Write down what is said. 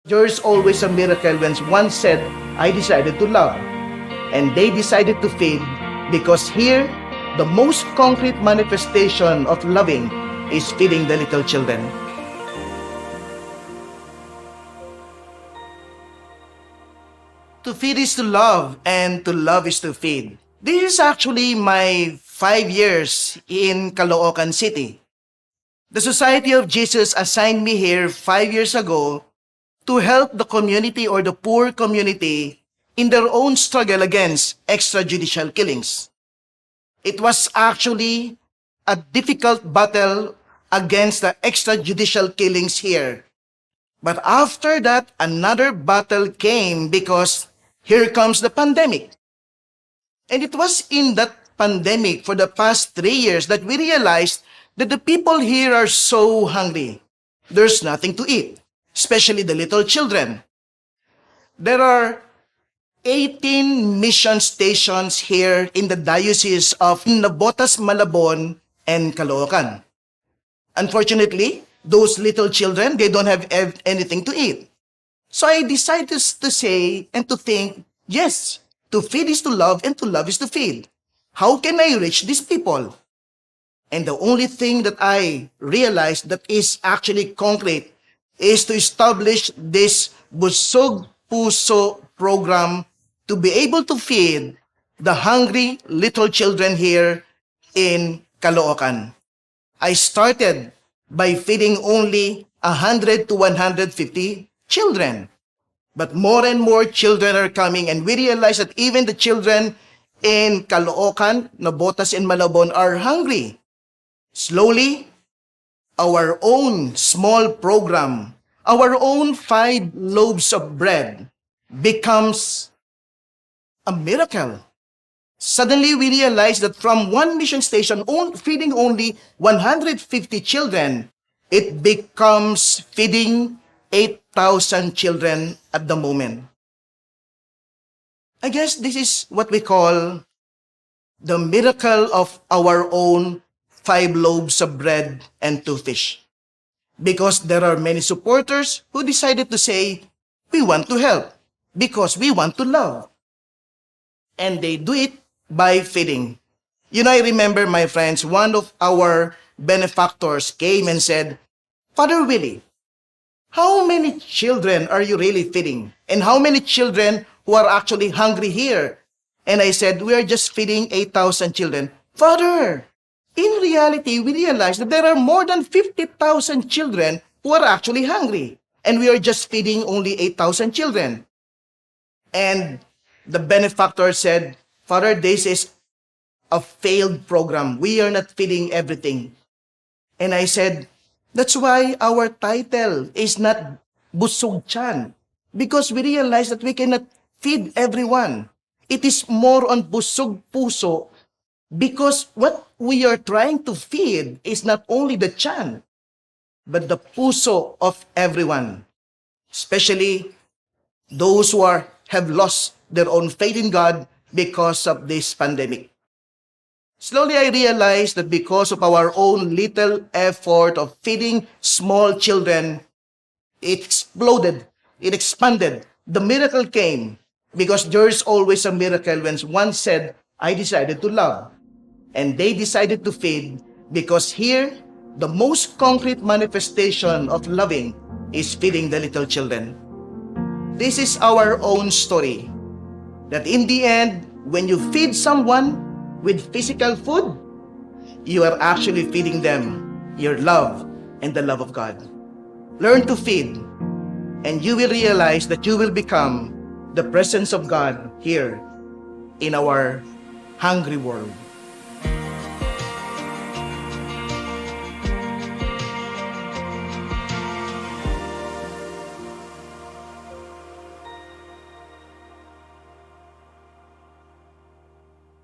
There's always a miracle when one said, I decided to love. And they decided to feed because here, the most concrete manifestation of loving is feeding the little children. To feed is to love, and to love is to feed. This is actually my 5 years in Caloocan City. The Society of Jesus assigned me here 5 years ago to help the community or the poor community in their own struggle against extrajudicial killings. It was actually a difficult battle against the extrajudicial killings here. But after that, another battle came because here comes the pandemic. And it was in that pandemic for the past 3 years that we realized that the people here are so hungry. There's nothing to eat, especially the little children. There are 18 mission stations here in the diocese of Navotas, Malabon, and Caloocan. Unfortunately, those little children, they don't have anything to eat. So I decided to say and to think, yes, to feed is to love and to love is to feed. How can I reach these people? And the only thing that I realized that is actually concrete is to establish this Busog Puso program to be able to feed the hungry little children here in Caloocan. I started by feeding only 100 to 150 children. But more and more children are coming, and we realize that even the children in Caloocan, Navotas, and Malabon are hungry. Slowly, our own small program, our own 5 loaves of bread becomes a miracle. Suddenly, we realize that from one mission station feeding only 150 children, it becomes feeding 8,000 children at the moment. I guess this is what we call the miracle of our own 5 loaves of bread and 2 fish. Because there are many supporters who decided to say, we want to help because we want to love. And they do it by feeding. You know, I remember, my friends, one of our benefactors came and said, Father Willie, how many children are you really feeding? And how many children who are actually hungry here? And I said, we are just feeding 8,000 children. Father, in reality, we realize that there are more than 50,000 children who are actually hungry. And we are just feeding only 8,000 children. And the benefactor said, Father, this is a failed program. We are not feeding everything. And I said, that's why our title is not Busog Chan. Because we realize that we cannot feed everyone. It is more on Busog Puso. Because what we are trying to feed is not only the chan, but the puso of everyone. Especially those who have lost their own faith in God because of this pandemic. Slowly, I realized that because of our own little effort of feeding small children, it exploded, it expanded. The miracle came because there's always a miracle when one said, I decided to love. And they decided to feed because here, the most concrete manifestation of loving is feeding the little children. This is our own story. That in the end, when you feed someone with physical food, you are actually feeding them your love and the love of God. Learn to feed, and you will realize that you will become the presence of God here in our hungry world.